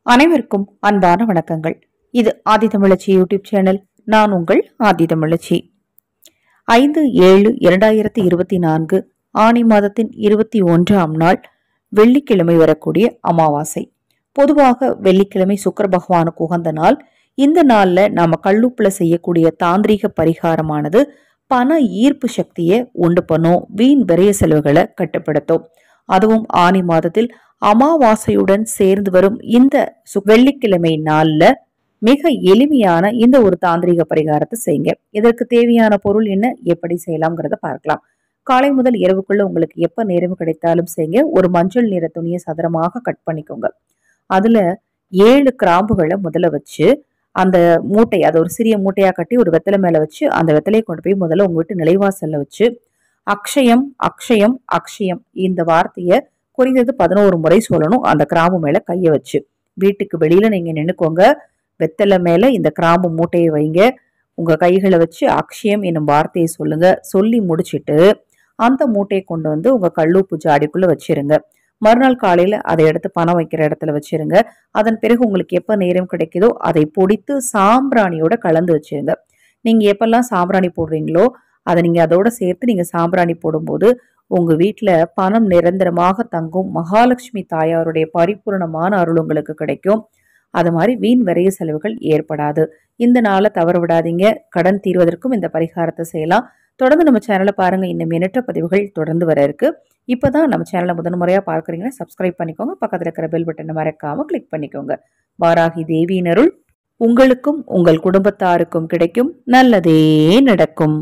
அனைவருக்கும் அன்பான வணக்கங்கள். இது ஆதிதமிழச்சி யூடியூப் சேனல். நான் உங்கள் ஆதிதமிழச்சி. 5/7/2024 ஆனி மாதத்தின் 21ஆம் நாள் வெள்ளிக்கிழமை வரக்கூடிய அமாவாசை. பொதுவாக வெள்ளிக்கிழமை சுக்கிர பகவானுக்கு உகந்த நாள். இந்த நாள்ல நாம கல்லுப்புல செய்யக்கூடிய தாந்திரீக பரிகாரமானது பண ஈர்ப்பு சக்தியை உண்டு பண்ணும், வீண் விரைய செலவுகளை கட்டுப்படுத்தும். அதுவும் ஆனி மாதத்தில் அமாவாசையுடன் சேர்ந்து வரும் இந்த வெள்ளிக்கிழமை நாள்ல மிக எளிமையான இந்த ஒரு தாந்திரிக பரிகாரத்தை செய்யுங்க. இதற்கு தேவையான பொருள் என்ன, எப்படி செய்யலாம்ங்கிறத பார்க்கலாம். காலை முதல் இரவுக்குள்ள உங்களுக்கு எப்ப நேரம் கிடைத்தாலும் செய்யுங்க. ஒரு மஞ்சள் நிற துணியை சதுரமாக கட் பண்ணிக்கோங்க. அதுல 7 கிராம்புகளை முதல்ல வச்சு அந்த மூட்டை, அதை ஒரு சிறிய மூட்டையா கட்டி ஒரு வெத்தலை மேல வச்சு அந்த வெத்தலையை கொண்டு போய் முதல்ல உங்க வீட்டு நிலைவாசல்ல வச்சு அக்ஷயம் அக்ஷயம் அக்ஷயம் இந்த வார்த்தைய குறைந்தது 11 முறை சொல்லணும். அந்த கிராம்பு மேல கைய வச்சு வீட்டுக்கு வெளியில நீங்க நின்னுக்கோங்க. வெத்தலை மேல இந்த கிராம்பு மூட்டையை வைங்க. உங்க கைகளை வச்சு அக்ஷயம் என்னும் வார்த்தையை சொல்லுங்க. சொல்லி முடிச்சிட்டு அந்த மூட்டையை கொண்டு வந்து உங்க கல்லுப்பு ஜாடிக்குள்ள வச்சிருங்க. மறுநாள் காலையில அதை எடுத்து பணம் வைக்கிற இடத்துல வச்சிருங்க. அதன் பிறகு உங்களுக்கு எப்ப நேரம் கிடைக்குதோ அதை பொடித்து சாம்பிராணியோட கலந்து வச்சிருங்க. நீங்க எப்பெல்லாம் சாம்பிராணி போடுறீங்களோ அதை நீங்க அதோட சேர்த்து நீங்க சாம்பிராணி போடும்போது உங்க வீட்டுல பணம் நிரந்தரமாக தங்கும். மகாலட்சுமி தாயாருடைய பரிபூர்ணமான அருள் உங்களுக்கு கிடைக்கும். அது மாதிரி வீண் விரைய செலவுகள் ஏற்படாது. இந்த நாளை தவற விடாதீங்க. கடன் தீர்வதற்கும் இந்த பரிகாரத்தை செய்யலாம். தொடர்ந்து நம்ம சேனலை பாருங்க. இன்னும் எண்ணற்ற பதிவுகள் தொடர்ந்து வர இருக்கு. இப்பதான் நம்ம சேனலை முதன்முறையா பார்க்குறீங்கன்னா சப்ஸ்கிரைப் பண்ணிக்கோங்க. பக்கத்துல இருக்கிற பெல் பட்டனை மறக்காம கிளிக் பண்ணிக்கோங்க. வாராகி தேவியின் அருள் உங்களுக்கும் உங்கள் குடும்பத்தாருக்கும் கிடைக்கும். நல்லதே நடக்கும்.